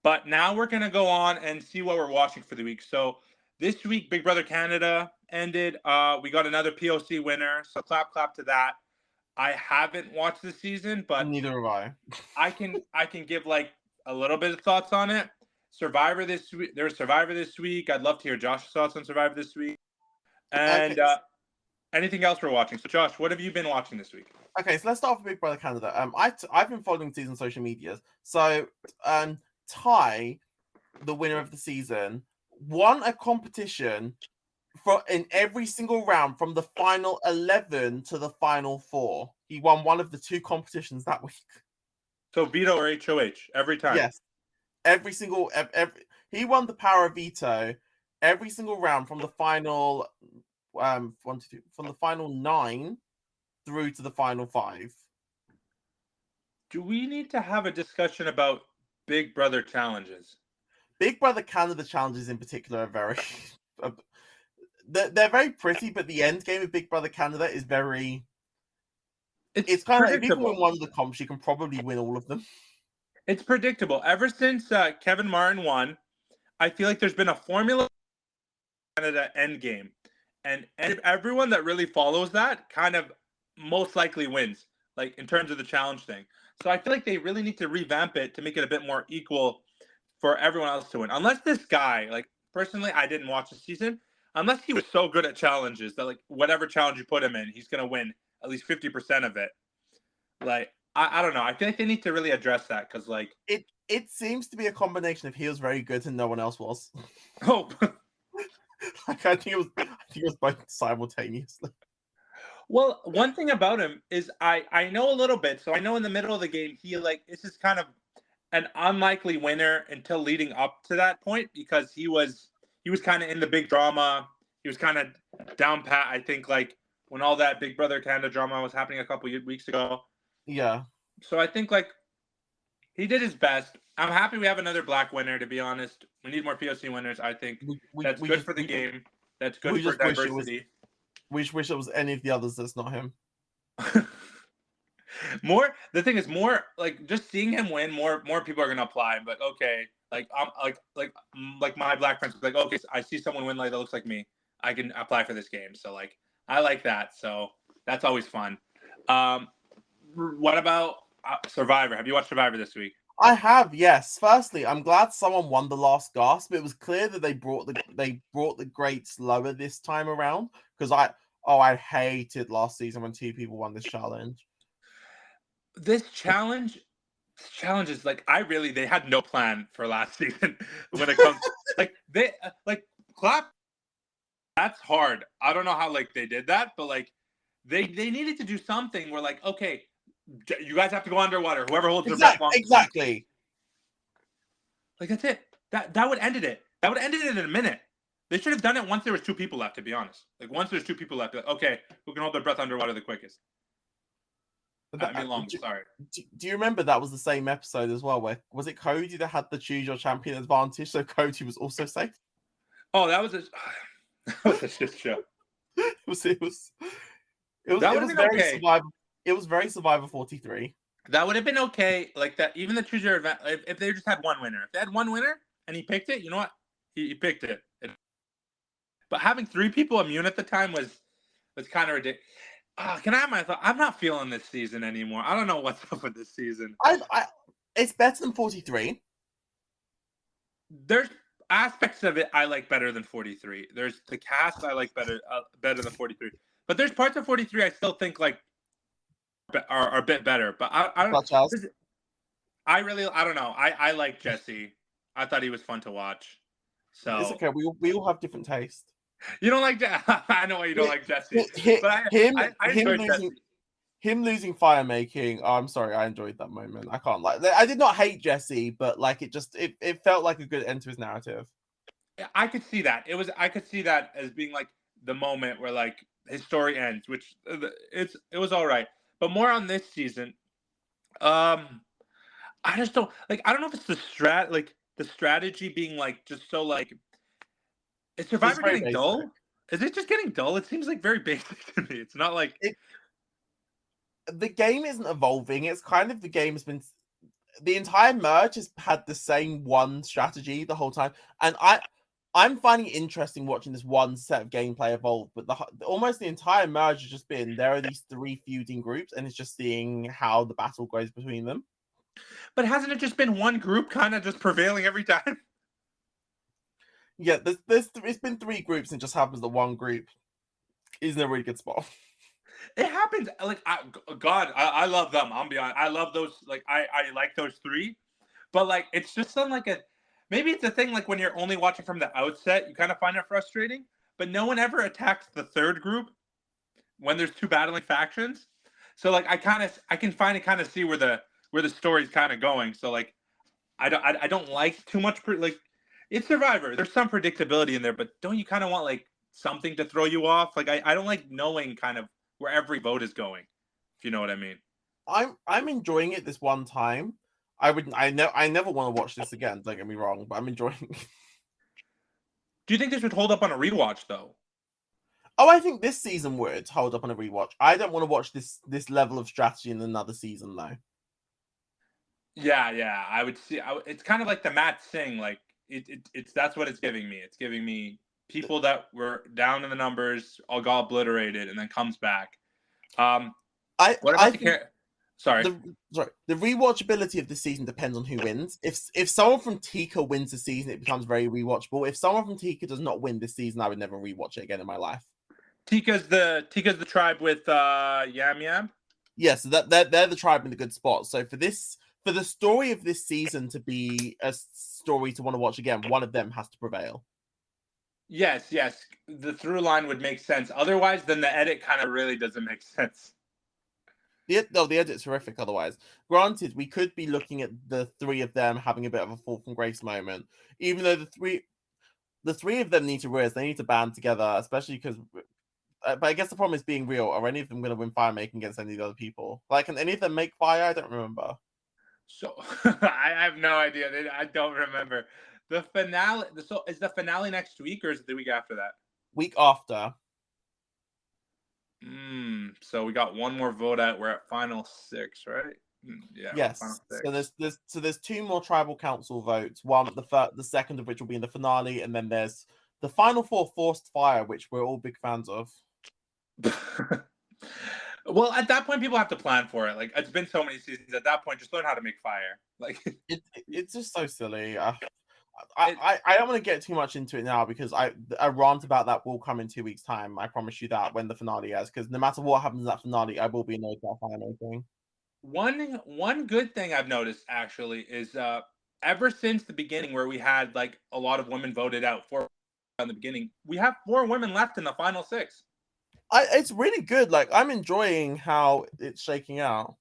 but now we're gonna go on and see what we're watching for the week. So this week, Big Brother Canada ended. We got another POC winner, so clap to that. I haven't watched the season, but neither have I. I can give like a little bit of thoughts on it. Survivor this week. There's Survivor this week. I'd love to hear Josh's thoughts on Survivor this week. And anything else we're watching. So Josh, what have you been watching this week? Okay, so let's start with Big Brother Canada. I've been following season social media. So Ty, the winner of the season, won a competition in every single round from the final 11 to the final 4. He won one of the 2 competitions that week. So veto or HOH every time. Yes, every he won the power of veto every single round from the final from the final 9 through to the final 5. Do we need to have a discussion about Big Brother challenges? Big Brother Canada challenges in particular are very they're very pretty, but the end game of Big Brother Canada is very it's kind of like if you can win one of the comps, you can probably win all of them. It's predictable. Ever since Kevin Martin won, I feel like there's been a formula Canada end game. And everyone that really follows that kind of most likely wins, like in terms of the challenge thing. So I feel like they really need to revamp it to make it a bit more equal for everyone else to win. Unless this guy, like personally, I didn't watch the season, unless he was so good at challenges that like whatever challenge you put him in, he's going to win at least 50% of it. Like, I don't know. I feel like they need to really address that because like it seems to be a combination of he was very good and no one else was. Oh, like I think it was both simultaneously. Well, one thing about him is I know a little bit. So I know in the middle of the game, he like, this is kind of an unlikely winner until leading up to that point because he was kind of in the big drama. He was kind of down pat. I think like when all that Big Brother Canada drama was happening a couple weeks ago. Yeah. So I think like he did his best. I'm happy we have another black winner. To be honest, we need more POC winners. I think that's good for the game. That's good for diversity. We just wish it was any of the others that's not him. The thing is more like just seeing him win. More people are gonna apply. But okay, like I'm like my black friends like okay, I see someone win like that looks like me. I can apply for this game. So like I like that. So that's always fun. What about Survivor? Have you watched Survivor this week? I have, yes. Firstly, I'm glad someone won the last gasp. It was clear that they brought the greats lower this time around because I hated last season when 2 people won this challenge. This challenge is like they had no plan for last season when it comes like they like clap. That's hard. I don't know how like they did that, but like they needed to do something where like okay, you guys have to go underwater. Whoever holds their breath longest. Exactly. Like that's it. That would ended it. That would ended it in a minute. They should have done it once there was 2 people left. To be honest, like once there's 2 people left, like, okay, who can hold their breath underwater the quickest? Sorry. Do you remember that was the same episode as well? Where was it Cody that had the choose your champion advantage, so Cody was also safe? Oh, that was a shit show. It was very okay. It was very Survivor 43. That would have been okay. Like that, even the choose your event. If they just had one winner, if they had one winner and he picked it, you know what? He picked it. But having 3 people immune at the time was kind of ridiculous. Can I have my thought? I'm not feeling this season anymore. I don't know what's up with this season. It's better than 43. There's aspects of it I like better than 43. There's the cast I like better than 43. But there's parts of 43 I still think like are a bit better. But I don't know. I like Jesse. I thought he was fun to watch. So it's okay. We all have different tastes. You don't like Jesse. I know why you don't like Jesse. But I enjoyed Jesse. Him losing fire making. Oh, I'm sorry, I enjoyed that moment. I can't like. I did not hate Jesse, but like it felt like a good end to his narrative. I could see that. I could see that as being like the moment where like his story ends, which it was all right. But more on this season. I just don't like. I don't know if it's the strategy being like just so like. Is Survivor getting basic. Dull? Is it just getting dull? It seems like very basic to me. It's not like the game isn't evolving. It's kind of the game has been. The entire merge has had the same one strategy the whole time, and I'm finding it interesting watching this one set of gameplay evolve. But almost the entire merge has just been there are these 3 feuding groups, and it's just seeing how the battle goes between them. But hasn't it just been one group kind of just prevailing every time? Yeah, it's been 3 groups, and it just happens that one group is in a really good spot. It happens. Like, I love them. I'm beyond. I love those. Like, I like those 3, but like, it's just some like maybe it's a thing like when you're only watching from the outset, you kind of find it frustrating. But no one ever attacks the 3rd group when there's 2 battling factions. So like, I can finally kind of see where the story's kind of going. So like, I don't like too much like. It's Survivor. There's some predictability in there, but don't you kind of want like something to throw you off? Like I don't like knowing kind of where every vote is going, if you know what I mean. I'm enjoying it this one time. I never want to watch this again, don't get me wrong, but I'm enjoying it. Do you think this would hold up on a rewatch though? Oh, I think this season would hold up on a rewatch. I don't want to watch this level of strategy in another season though. Yeah, I would see. It's kind of like the Matt Singh, like it's that's what it's giving me. It's giving me people that were down in the numbers all got obliterated and then comes back. Sorry. The rewatchability of the season depends on who wins. If someone from Tika wins the season, it becomes very rewatchable. If someone from Tika does not win this season, I would never rewatch it again in my life. Tika's the tribe with Yam Yam. Yes, yeah, so they're the tribe in the good spot. So for the story of this season to be a story to want to watch again, one of them has to prevail. Yes. The through line would make sense. Otherwise, then the edit kind of really doesn't make sense. The edit's horrific otherwise. Granted, we could be looking at the three of them having a bit of a fall from grace moment, even though the three of them need to realize they need to band together, especially because. But I guess the problem is being real. Are any of them going to win fire making against any of the other people? Like, can any of them make fire? I don't remember. So I have no idea. I don't remember the finale. So is the finale next week or is it the week after that? Week after. So we got one more vote out. We're at final 6, right? Yeah. Yes. Final 6. So there's 2 more tribal council votes. One, the second of which will be in the finale, and then there's the final 4 forced fire, which we're all big fans of. Well, at that point, people have to plan for it. Like, it's been so many seasons. At that point, just learn how to make fire. Like, it's just so silly. I don't want to get too much into it now because a rant about that will come in 2 weeks' time. I promise you that when the finale is, because no matter what happens in that finale, I will be annoyed about fire making. One good thing I've noticed actually is ever since the beginning, where we had like a lot of women voted out for in the beginning, we have 4 women left in the final 6. It's really good. Like, I'm enjoying how it's shaking out.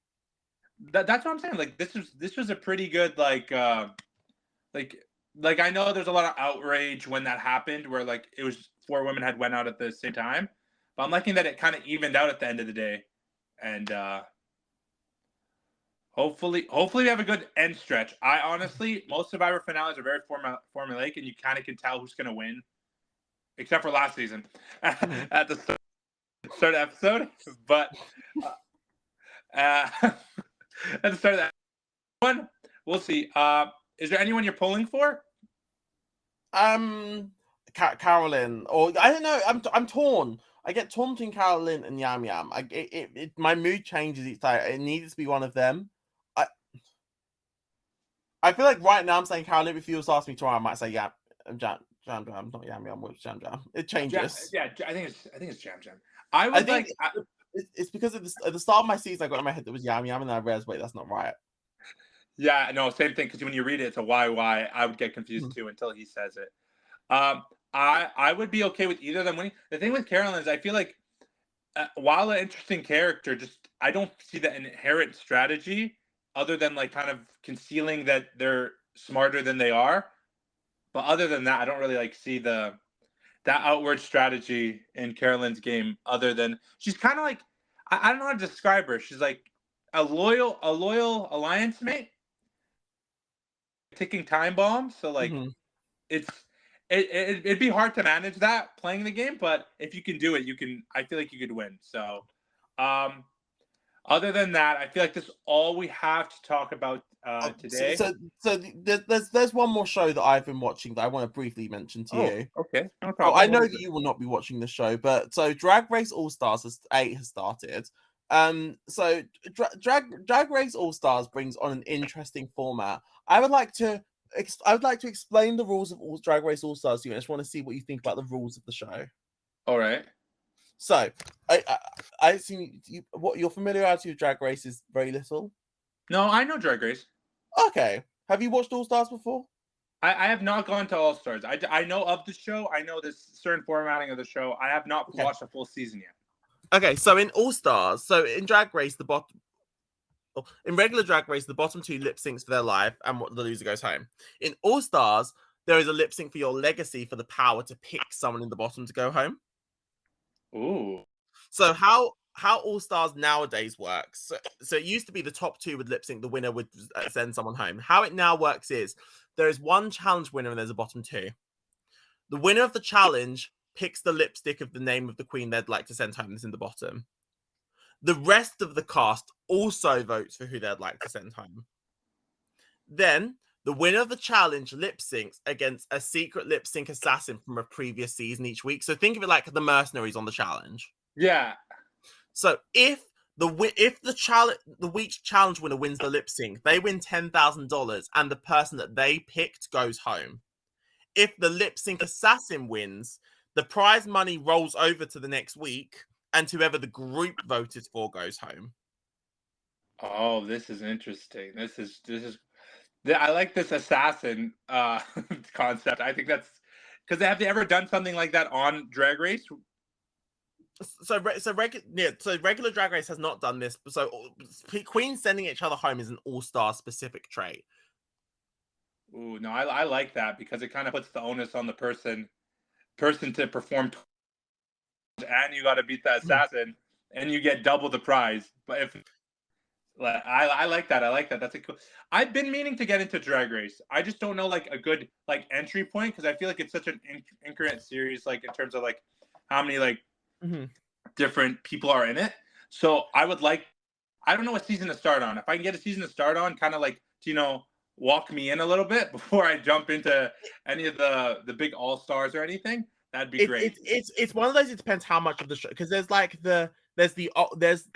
That's what I'm saying. Like, this was a pretty good like I know there's a lot of outrage when that happened, where like it was 4 women had went out at the same time, but I'm liking that it kind of evened out at the end of the day, and hopefully we have a good end stretch. I honestly, most Survivor finales are very formulaic, and you kind of can tell who's going to win, except for last season at the start of the episode. But at the start of that one, we'll see. Is there anyone you're pulling for? Carolyn, or I don't know. I'm torn. I get torn between Carolyn and Yam Yam. My mood changes each time. It needs to be one of them. I feel like right now I'm saying Carolyn. If you was asking me tomorrow, I might say Jam Jam, not Yam Yam. Which Jam Jam? It changes. Yeah, I think it's Jam Jam. It's because at the start of my season, I got in my head that it was Yam Yam, and then I realized, wait, that's not right. Yeah, no, same thing. Because when you read it, it's a YY. I would get confused too until he says it. I would be okay with either of them winning. The thing with Carolyn is I feel like while an interesting character, just I don't see the inherent strategy other than like kind of concealing that they're smarter than they are. But other than that, I don't really like see that outward strategy in Carolyn's game. Other than she's kind of like I don't know how to describe her. She's like a loyal alliance mate, ticking time bomb. So like it'd be hard to manage that playing the game, but if you can do it, I feel like you could win. So other than that, I feel like this is all we have to talk about today. So there's one more show that I've been watching that I want to briefly mention to you. Okay, no problem. I know that you will not be watching the show, but so Drag Race All Stars 8 has started. So Drag Race All Stars brings on an interesting format. I would like to explain the rules of Drag Race All Stars to you. I just want to see what you think about the rules of the show. All right. So I assume your familiarity with Drag Race is very little. No, I know Drag Race. Okay. Have you watched All Stars before? I have not gone to All Stars. I know of the show. I know this certain formatting of the show. I have not watched a full season yet. Okay, so in All Stars, so in Drag Race, in regular Drag Race, the bottom 2 lip syncs for their life, and the loser goes home. In All Stars, there is a lip sync for your legacy for the power to pick someone in the bottom to go home. Ooh. So how All Stars nowadays works? So it used to be the top 2 would lip sync, the winner would send someone home. How it now works is there is one challenge winner and there's a bottom 2. The winner of the challenge picks the lipstick of the name of the queen they'd like to send home that's in the bottom. The rest of the cast also votes for who they'd like to send home. Then the winner of the challenge lip syncs against a secret lip sync assassin from a previous season each week. So think of it like the mercenaries on the challenge. Yeah. So if the week's challenge winner wins the lip sync, they win $10,000, and the person that they picked goes home. If the lip sync assassin wins, the prize money rolls over to the next week, and whoever the group voted for goes home. Oh, this is interesting. This is. I like this assassin concept. I think that's because have they ever done something like that on Drag Race? So regular Drag Race has not done this. So Queens sending each other home is an all-star specific trait. Ooh, no, I like that because it kind of puts the onus on the person to perform, and you got to beat the assassin, and you get double the prize. But if like, I like that, I like that. That's a cool. I've been meaning to get into Drag Race. I just don't know like a good like entry point because I feel like it's such an incurrent series, like in terms of like how many like different people are in it. So I would like, I don't know what season to start on. If I can get a season to start on, kind of like walk me in a little bit before I jump into any of the big all stars or anything, that'd be great. It's one of those. It depends how much of the show, because there's like there's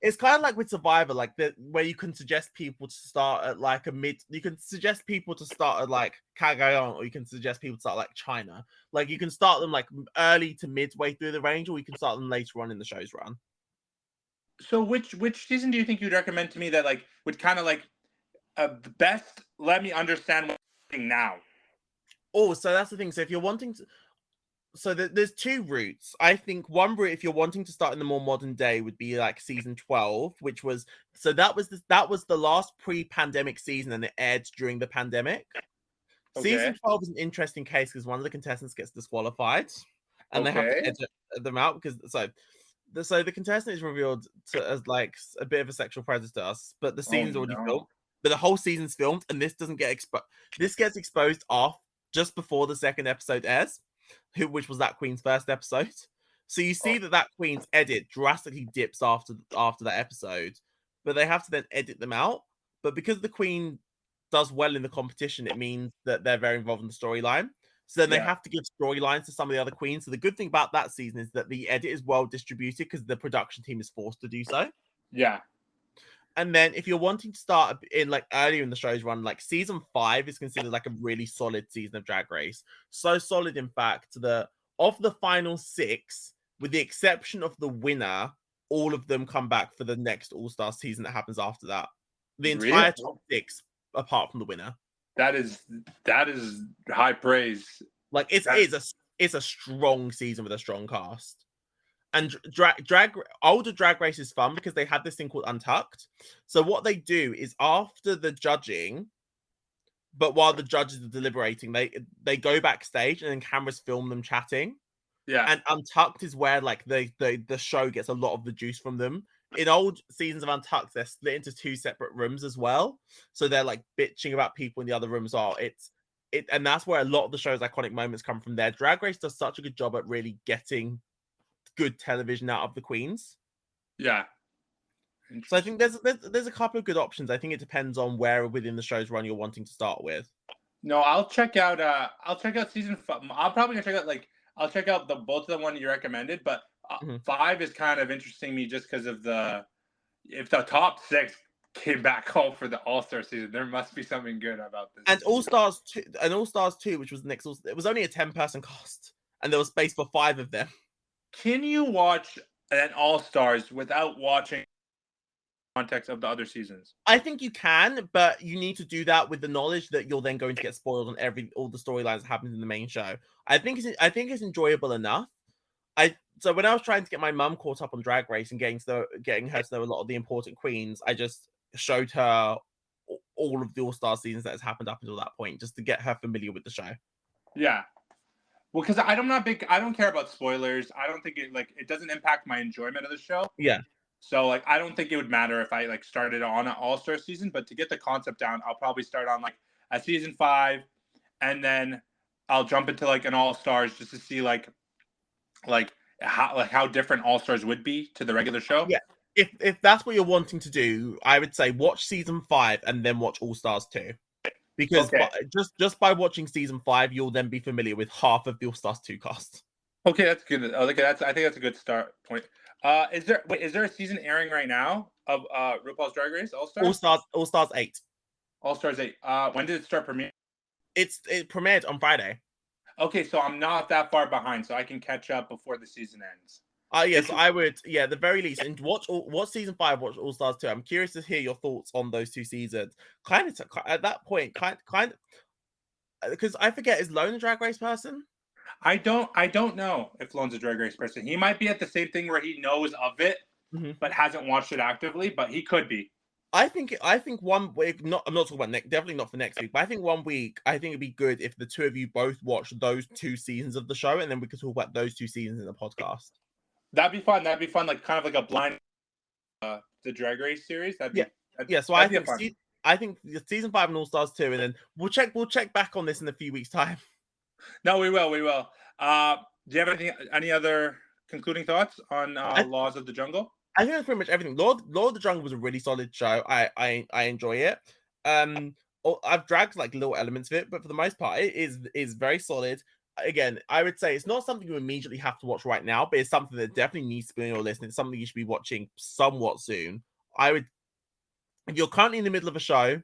it's kind of like with Survivor, like where you can suggest people to start at like a mid. You can suggest people to start at like Cagayan, or you can suggest people to start like China. Like you can start them like early to midway through the range, or you can start them later on in the show's run. So which season do you think you'd recommend to me that like would kind of like best let me understand what's happening now? Oh, so that's the thing. So if you're wanting to, so there's two routes. I think one route, if you're wanting to start in the more modern day, would be like season 12, which was that was the last pre-pandemic season, and it aired during the pandemic. Okay. Season 12 is an interesting case because one of the contestants gets disqualified, and they have to edit them out because so the contestant is revealed as like a bit of a sexual predator to us, but the season's already filmed. But the whole season's filmed, and this doesn't get exposed. This gets exposed off just before the second episode airs, which was that Queen's first episode. So you see that Queen's edit drastically dips after that episode, but they have to then edit them out. But because the Queen does well in the competition, it means that they're very involved in the storyline. So then they have to give storylines to some of the other queens. So the good thing about that season is that the edit is well distributed because the production team is forced to do so. Yeah. And then if you're wanting to start in like earlier in the show's run, like season 5 is considered like a really solid season of Drag Race. So solid, in fact, that of the final 6, with the exception of the winner, all of them come back for the next All-Star season that happens after that. The entire top 6, apart from the winner. That is high praise. Like it's a strong season with a strong cast. And older Drag Race is fun because they had this thing called Untucked. So what they do is after the judging, but while the judges are deliberating, they go backstage and then cameras film them chatting. Yeah. And Untucked is where like the show gets a lot of the juice from them. In old seasons of Untucked, they're split into 2 separate rooms as well. So they're like bitching about people in the other rooms. And that's where a lot of the show's iconic moments come from there. Drag Race does such a good job at really getting good television out of the queens. Yeah. So I think there's a couple of good options. I think it depends on where within the show's run you're wanting to start with. No, I'll check out season 5. I'll probably check out I'll check out both of the one you recommended, but 5 is kind of interesting me just because of if the top 6 came back home for the All-Star season, there must be something good about this. And All-Stars 2, which was the next, it was only a 10-person cast, and there was space for 5 of them. Can you watch an All-Stars without watching context of the other seasons? I think you can, but you need to do that with the knowledge that you're then going to get spoiled on all the storylines that happen in the main show. I think it's enjoyable enough. So when I was trying to get my mum caught up on Drag Race and getting her to know a lot of the important queens, I just showed her all of the All-Star seasons that has happened up until that point, just to get her familiar with the show. Yeah. Well, because I don't care about spoilers. I don't think it doesn't impact my enjoyment of the show. Yeah. So I don't think it would matter if I started on an All-Star season, but to get the concept down, I'll probably start on a season 5, and then I'll jump into an All-Stars just to see how different All-Stars would be to the regular show. Yeah. If that's what you're wanting to do, I would say watch season 5 and then watch All-Stars 2. Because just by watching season 5, you'll then be familiar with half of the All-Stars 2 cast. Okay, that's good. I think that's a good start point. Is there a season airing right now of RuPaul's Drag Race All-Stars? All-Stars 8. All-Stars 8. When did it start premiering? It premiered on Friday. Okay, so I'm not that far behind, so I can catch up before the season ends. Yes, I would. Yeah, the very least, and watch season 5. Watch All-Stars 2. I'm curious to hear your thoughts on those 2 seasons. At that point, kind of, because I forget, is Lone a Drag Race person? I don't know if Lone's a Drag Race person. He might be at the same thing where he knows of it, Mhm. but hasn't watched it actively. But he could be. I think one week, not I'm not talking about next, definitely not for next week, but I think one week, I think it'd be good if the two of you both watch those 2 seasons of the show, and then we could talk about those 2 seasons in the podcast. That'd be fun. That'd be fun. Like kind of like a blind the Drag Race series. Yeah, yeah. So That'd be fun. I think the season 5 and All Stars 2, and then we'll check back on this in a few weeks' time. No, we will. We will. Do you have any other concluding thoughts on Laws of the Jungle? I think that's pretty much everything. Lord of the Jungle was a really solid show. I enjoy it. I've dragged like little elements of it, but for the most part, it is very solid. Again, I would say it's not something you immediately have to watch right now, but it's something that definitely needs to be on your list, and it's something you should be watching somewhat soon. If you're currently in the middle of a show,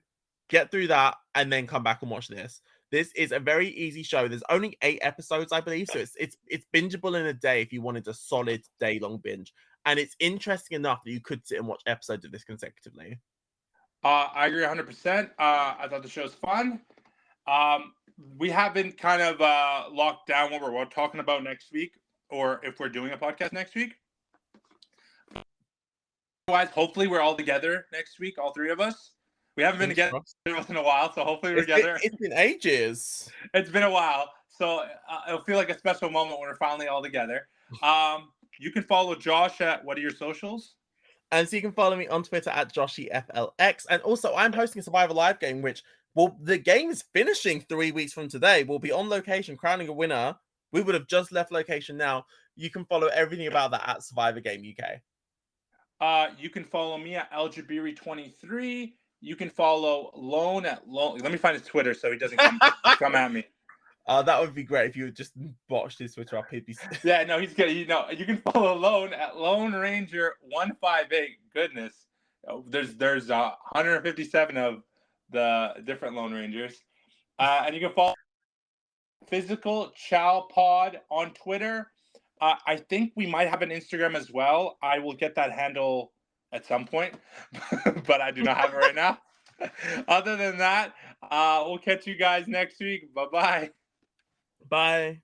get through that and then come back and watch this. This is a very easy show. There's only 8 episodes, I believe, so it's bingeable in a day if you wanted a solid day-long binge. And it's interesting enough that you could sit and watch episodes of this consecutively. I agree 100%. I thought the show's fun. We haven't kind of locked down what we're talking about next week, or if we're doing a podcast next week. Otherwise, hopefully we're all together next week, all 3 of us. We haven't been together in a while, so hopefully we're together. It's been ages. It's been a while, so it'll feel like a special moment when we're finally all together. You can follow Josh at what are your socials? And so you can follow me on Twitter at JoshyFLX. And also, I'm hosting a Survivor Live game, which, the game is finishing 3 weeks from today. We'll be on location, crowning a winner. We would have just left location now. You can follow everything about that at Survivor Game UK. You can follow me at Aljabiri23. You can follow Lone at Lone. Let me find his Twitter so he doesn't come at me. That would be great if you would just botched his Twitter up. He'd be... Yeah, no, he's good. You can follow Lone at Lone Ranger 158. Goodness, there's 157 of the different Lone Rangers, and you can follow Physical Chow Pod on Twitter. I think we might have an Instagram as well. I will get that handle at some point, but I do not have it right now. Other than that, we'll catch you guys next week. Bye-bye. Bye.